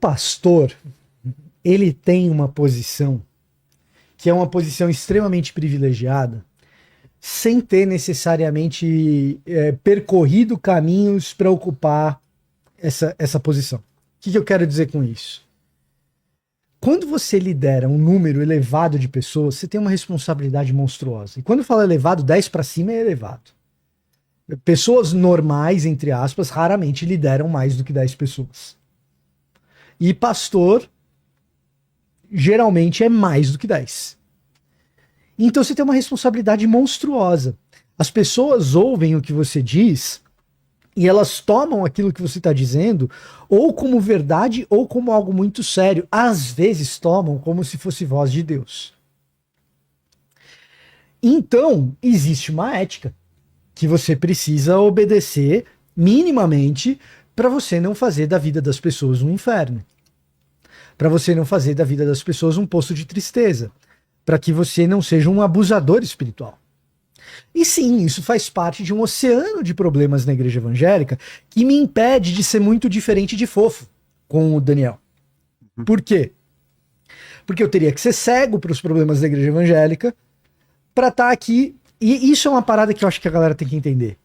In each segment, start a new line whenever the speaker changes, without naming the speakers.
pastor, ele tem uma posição que é uma posição extremamente privilegiada, sem ter necessariamente percorrido caminhos para ocupar essa posição. O que eu quero dizer com isso? Quando você lidera um número elevado de pessoas, você tem uma responsabilidade monstruosa. E quando eu falo elevado, 10 para cima é elevado. Pessoas normais, entre aspas, raramente lideram mais do que 10 pessoas. E pastor, geralmente, é mais do que 10. Então você tem uma responsabilidade monstruosa. As pessoas ouvem o que você diz e elas tomam aquilo que você está dizendo ou como verdade ou como algo muito sério. Às vezes tomam como se fosse voz de Deus. Então, existe uma ética que você precisa obedecer minimamente para você não fazer da vida das pessoas um inferno. Para você não fazer da vida das pessoas um poço de tristeza. Para que você não seja um abusador espiritual. E sim, isso faz parte de um oceano de problemas na igreja evangélica que me impede de ser muito diferente de fofo com o Daniel. Por quê? Porque eu teria que ser cego para os problemas da igreja evangélica para estar aqui. E isso é uma parada que eu acho que a galera tem que entender.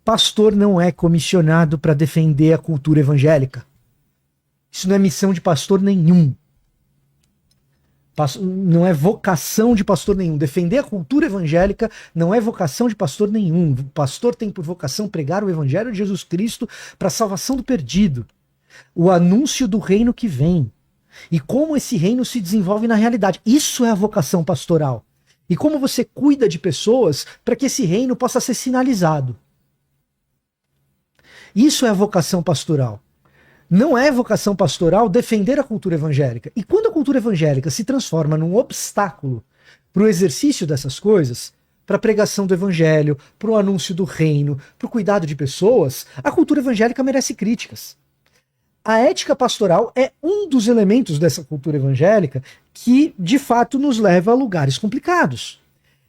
Pastor não é comissionado para defender a cultura evangélica. Isso não é missão de pastor nenhum. Não é vocação de pastor nenhum. Defender a cultura evangélica não é vocação de pastor nenhum. O pastor tem por vocação pregar o evangelho de Jesus Cristo para a salvação do perdido. O anúncio do reino que vem. E como esse reino se desenvolve na realidade. Isso é a vocação pastoral. E como você cuida de pessoas para que esse reino possa ser sinalizado. Isso é a vocação pastoral. Não é vocação pastoral defender a cultura evangélica. E quando a cultura evangélica se transforma num obstáculo para o exercício dessas coisas, para a pregação do evangelho, para o anúncio do reino, para o cuidado de pessoas, a cultura evangélica merece críticas. A ética pastoral é um dos elementos dessa cultura evangélica que, de fato, nos leva a lugares complicados,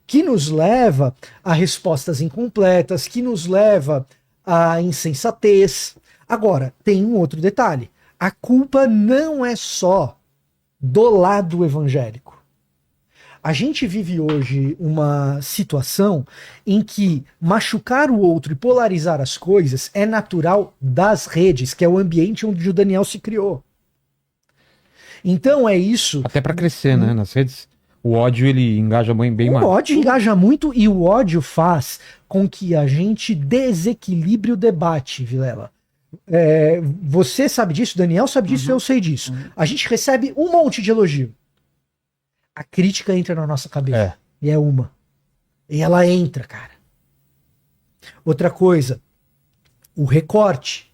que nos leva a respostas incompletas, que nos leva à insensatez. Agora, tem um outro detalhe. A culpa não é só do lado evangélico. A gente vive hoje uma situação em que machucar o outro e polarizar as coisas é natural das redes, que é o ambiente onde o Daniel se criou. Então é isso.
Até para crescer, né? Nas redes, o ódio ele engaja bem mais.
O ódio engaja muito e o ódio faz com que a gente desequilibre o debate, Vilela. Você sabe disso, Daniel sabe disso, eu sei disso. A gente recebe um monte de elogio. A crítica entra na nossa cabeça. E é uma. E ela entra, cara. Outra coisa, o recorte.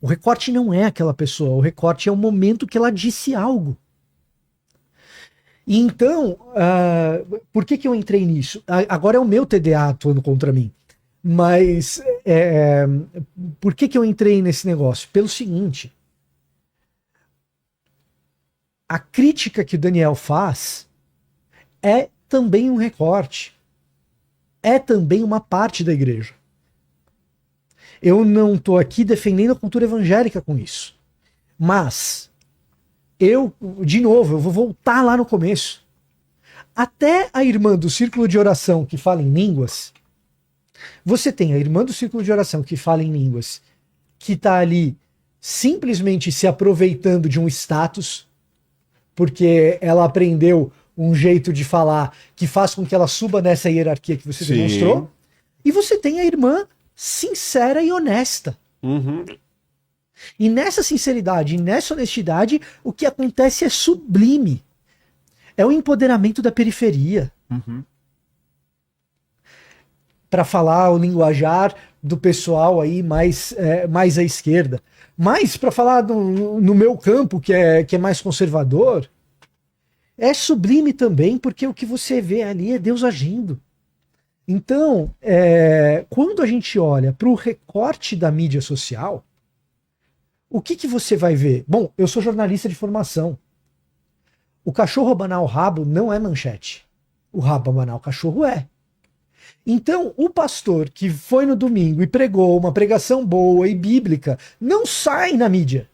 O recorte não é aquela pessoa, o recorte é o momento que ela disse algo. E então, por que eu entrei nisso? Agora é o meu TDA atuando contra mim. Mas por que eu entrei nesse negócio? Pelo seguinte, a crítica que o Daniel faz é também um recorte. É também uma parte da igreja. Eu não estou aqui defendendo a cultura evangélica com isso. Mas, de novo, eu vou voltar lá no começo. Até a irmã do círculo de oração que fala em línguas, você tem a irmã do círculo de oração que fala em línguas, que está ali simplesmente se aproveitando de um status, porque ela aprendeu um jeito de falar que faz com que ela suba nessa hierarquia que você demonstrou. E você tem a irmã sincera e honesta. E nessa sinceridade e nessa honestidade, o que acontece é sublime. É o empoderamento da periferia. Para falar o linguajar do pessoal aí mais à esquerda. Mas para falar no meu campo, que é mais conservador, é sublime também, porque o que você vê ali é Deus agindo. Então, quando a gente olha para o recorte da mídia social, o que você vai ver? Bom, eu sou jornalista de formação. O cachorro abanar o rabo não é manchete. O rabo abanar o cachorro é. Então, o pastor que foi no domingo e pregou uma pregação boa e bíblica não sai na mídia.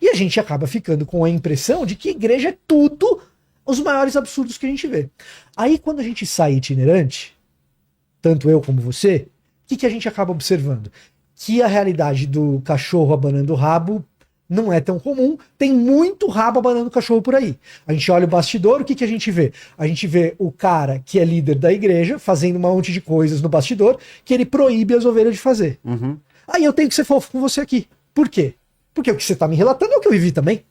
E a gente acaba ficando com a impressão de que igreja é tudo os maiores absurdos que a gente vê. Aí quando a gente sai itinerante, tanto eu como você, o que a gente acaba observando? Que a realidade do cachorro abanando o rabo não é tão comum, tem muito rabo abanando o cachorro por aí. A gente olha o bastidor, o que a gente vê? A gente vê o cara que é líder da igreja fazendo um monte de coisas no bastidor que ele proíbe as ovelhas de fazer.
Uhum.
Aí eu tenho que ser fofo com você aqui. Por quê? Porque o que você tá me relatando é o que eu vivi também.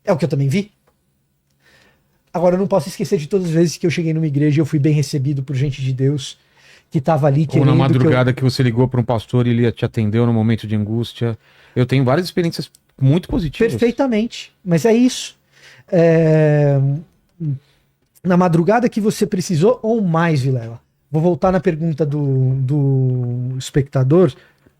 É o que eu também vi. Agora eu não posso esquecer de todas as vezes que eu cheguei numa igreja e eu fui bem recebido por gente de Deus que tava ali
Ou na madrugada que você ligou para um pastor e ele te atendeu no momento de angústia. Eu tenho várias experiências muito positivas.
Perfeitamente, mas é isso. Na madrugada que você precisou ou mais, Vilela? Vou voltar na pergunta do espectador,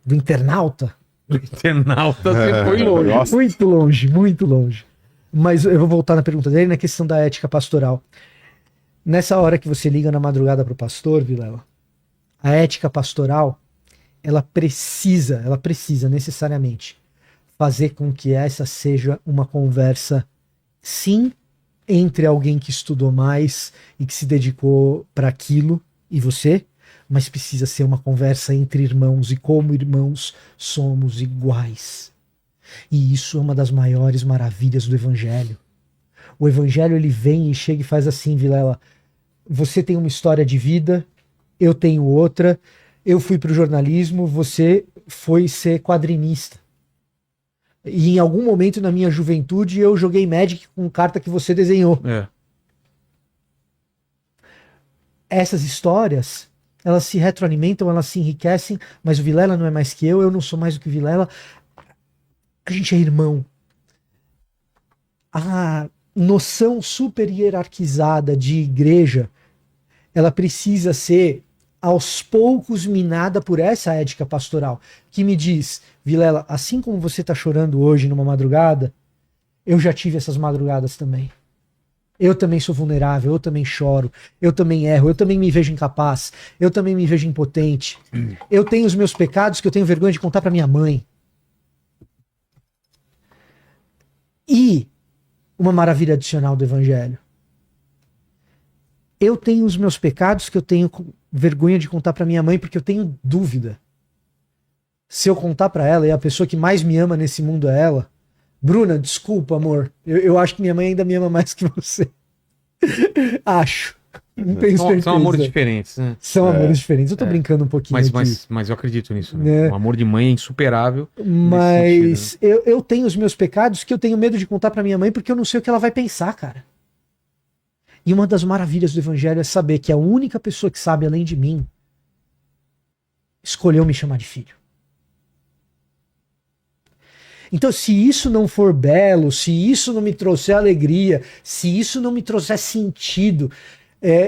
do internauta.
O internauta você foi longe.
Nossa.
Muito longe, muito longe. Mas eu vou voltar na pergunta dele na questão da ética pastoral. Nessa hora que você liga na madrugada pro pastor, Vilela, a ética pastoral, ela precisa necessariamente fazer com que essa seja uma conversa, sim, entre alguém que estudou mais e que se dedicou para aquilo e você, mas precisa ser uma conversa entre irmãos e como irmãos somos iguais. E isso é uma das maiores maravilhas do evangelho. O evangelho ele vem e chega e faz assim, Vilela, você tem uma história de vida, eu tenho outra, eu fui para o jornalismo, você foi ser quadrinista. E em algum momento na minha juventude eu joguei Magic com carta que você desenhou.
É.
Essas histórias, elas se retroalimentam, elas se enriquecem, mas o Vilela não é mais que eu não sou mais do que o Vilela. A gente é irmão. A noção super hierarquizada de igreja, ela precisa ser aos poucos minada por essa ética pastoral, que me diz, Vilela, assim como você está chorando hoje numa madrugada, eu já tive essas madrugadas também. Eu também sou vulnerável, eu também choro, eu também erro, eu também me vejo incapaz, eu também me vejo impotente. Eu tenho os meus pecados que eu tenho vergonha de contar para minha mãe. E uma maravilha adicional do evangelho. Eu tenho os meus pecados que eu tenho vergonha de contar para minha mãe porque eu tenho dúvida. Se eu contar para ela e a pessoa que mais me ama nesse mundo é ela, Bruna, desculpa, amor. Eu acho que minha mãe ainda me ama mais que você. Acho. Não tenho certeza.
São amores diferentes, né?
São amores diferentes. Eu tô brincando um pouquinho
mas eu acredito nisso. Né? O amor de mãe é insuperável.
Mas
sentido, né?
eu tenho os meus pecados que eu tenho medo de contar pra minha mãe porque eu não sei o que ela vai pensar, cara. E uma das maravilhas do evangelho é saber que a única pessoa que sabe além de mim escolheu me chamar de filho. Então, se isso não for belo, se isso não me trouxer alegria, se isso não me trouxer sentido,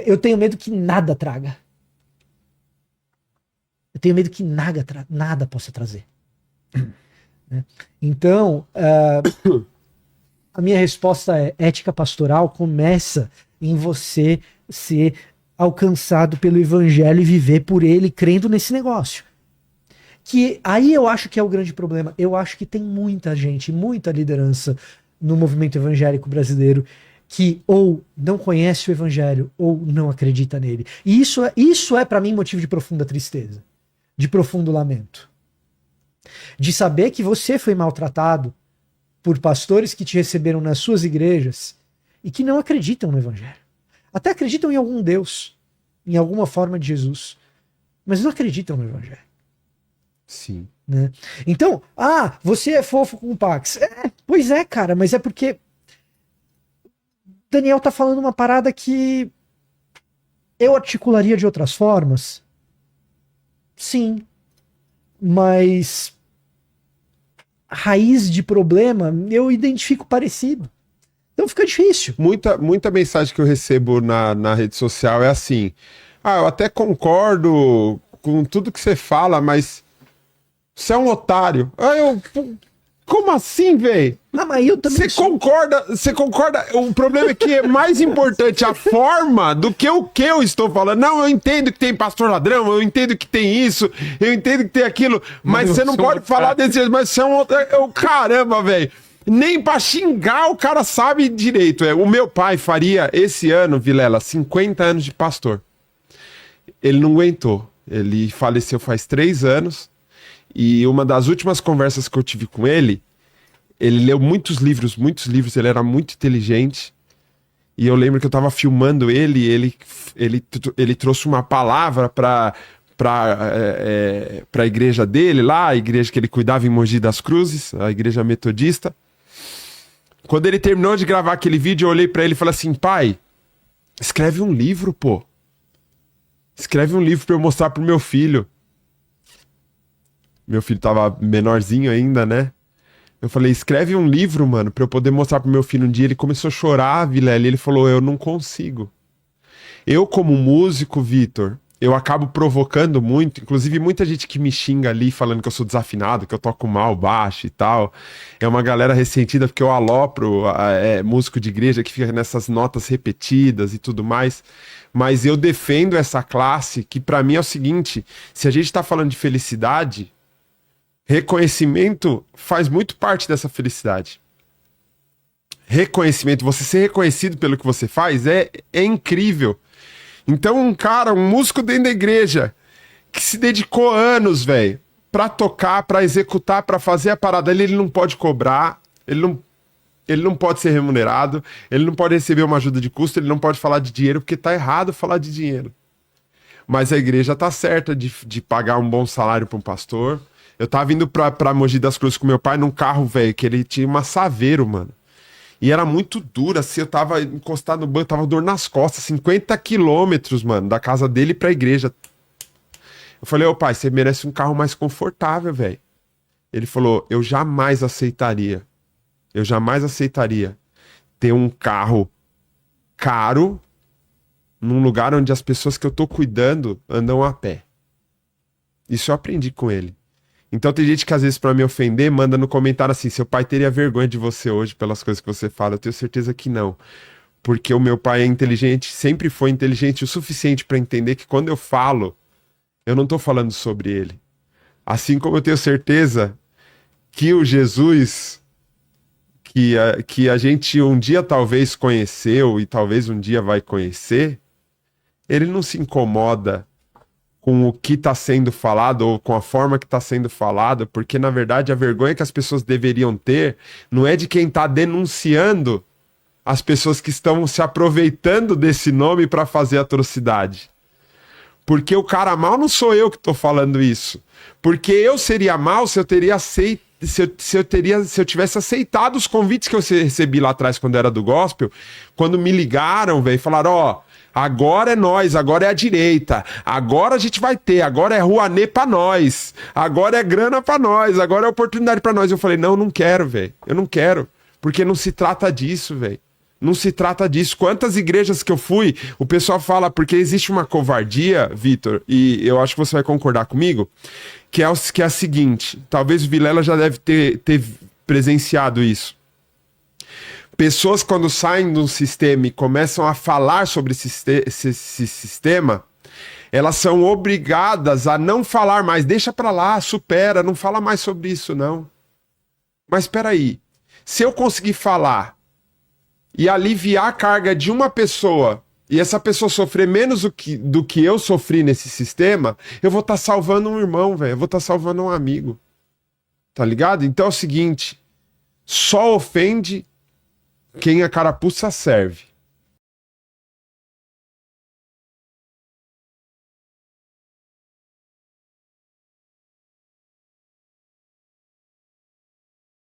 eu tenho medo que nada traga. Eu tenho medo que nada possa trazer. Então, a minha resposta é: ética pastoral começa em você ser alcançado pelo evangelho e viver por ele, crendo nesse negócio. Que aí eu acho que é o grande problema. Eu acho que tem muita gente, muita liderança no movimento evangélico brasileiro que ou não conhece o evangelho ou não acredita nele. E isso é para mim motivo de profunda tristeza, de profundo lamento. De saber que você foi maltratado por pastores que te receberam nas suas igrejas e que não acreditam no evangelho. Até acreditam em algum Deus, em alguma forma de Jesus, mas não acreditam no evangelho.
Sim.
Né? Então, você é fofo com o Pax. Pois é, cara, mas é porque Daniel tá falando uma parada que eu articularia de outras formas. Sim. Mas a raiz de problema eu identifico parecido. Então fica difícil.
Muita mensagem que eu recebo na rede social é assim: eu até concordo com tudo que você fala, mas você é um otário. Como assim, velho?
Mas eu também
Você concorda? O problema é que é mais importante a forma do que o que eu estou falando. Não, eu entendo que tem pastor ladrão, eu entendo que tem isso, eu entendo que tem aquilo, mas você não pode falar desse jeito, mas você é um otário. Caramba, velho. Nem pra xingar o cara sabe direito. O meu pai faria esse ano, Vilela, 50 anos de pastor. Ele não aguentou. Ele faleceu faz 3 anos. E uma das últimas conversas que eu tive com ele leu muitos livros, ele era muito inteligente. E eu lembro que eu tava filmando ele trouxe uma palavra para a igreja dele lá, a igreja que ele cuidava em Mogi das Cruzes, a igreja metodista. Quando ele terminou de gravar aquele vídeo, eu olhei para ele e falei assim: pai, escreve um livro, pô. Escreve um livro para eu mostrar pro meu filho. Meu filho tava menorzinho ainda, né? Eu falei, escreve um livro, mano, pra eu poder mostrar pro meu filho um dia. Ele começou a chorar, Vilela, e ele falou, eu não consigo. Eu, como músico, Vitor, eu acabo provocando muito, inclusive muita gente que me xinga ali, falando que eu sou desafinado, que eu toco mal baixo e tal. É uma galera ressentida, porque eu alopro músico de igreja que fica nessas notas repetidas e tudo mais. Mas eu defendo essa classe, que pra mim é o seguinte, se a gente tá falando de felicidade... Reconhecimento faz muito parte dessa felicidade. Reconhecimento, você ser reconhecido pelo que você faz é incrível. Então um músico dentro da igreja que se dedicou anos, velho, pra tocar, pra executar, pra fazer a parada, ele não pode cobrar, ele não pode ser remunerado, ele não pode receber uma ajuda de custo, ele não pode falar de dinheiro, porque tá errado falar de dinheiro. Mas a igreja tá certa de pagar um bom salário pra um pastor. Eu tava indo pra Mogi das Cruzes com meu pai num carro, velho, que ele tinha uma Saveiro, mano. E era muito dura, assim, eu tava encostado no banco, tava dor nas costas, 50 quilômetros, mano, da casa dele pra igreja. Eu falei, ô pai, você merece um carro mais confortável, velho. Ele falou, eu jamais aceitaria ter um carro caro num lugar onde as pessoas que eu tô cuidando andam a pé. Isso eu aprendi com ele. Então tem gente que às vezes pra me ofender manda no comentário assim, seu pai teria vergonha de você hoje pelas coisas que você fala. Eu tenho certeza que não. Porque o meu pai é inteligente, sempre foi inteligente o suficiente pra entender que quando eu falo, eu não tô falando sobre ele. Assim como eu tenho certeza que o Jesus que a gente um dia talvez conheceu e talvez um dia vai conhecer, ele não se incomoda com o que está sendo falado ou com a forma que está sendo falado, porque na verdade a vergonha que as pessoas deveriam ter não é de quem está denunciando as pessoas que estão se aproveitando desse nome para fazer atrocidade. Porque o cara mal não sou eu que estou falando isso. Porque eu seria mal se eu teria aceito, se eu tivesse aceitado os convites que eu recebi lá atrás quando era do gospel, quando me ligaram, velho, falaram, ó, agora é nós, agora é a direita, agora a gente vai ter, agora é Rouanet pra nós, agora é grana pra nós, agora é oportunidade pra nós. Eu falei, não quero, velho, eu não quero, porque não se trata disso, velho. Não se trata disso. Quantas igrejas que eu fui, o pessoal fala, porque existe uma covardia, Vitor, e eu acho que você vai concordar comigo, que é a seguinte, talvez o Vilela já deve ter presenciado isso. Pessoas quando saem de um sistema e começam a falar sobre esse sistema, elas são obrigadas a não falar mais. Deixa pra lá, supera, não fala mais sobre isso, não. Mas espera aí, se eu conseguir falar e aliviar a carga de uma pessoa e essa pessoa sofrer menos do que eu sofri nesse sistema, eu vou estar salvando um irmão, velho. Eu vou estar salvando um amigo. Tá ligado? Então é o seguinte, só ofende quem a carapuça serve.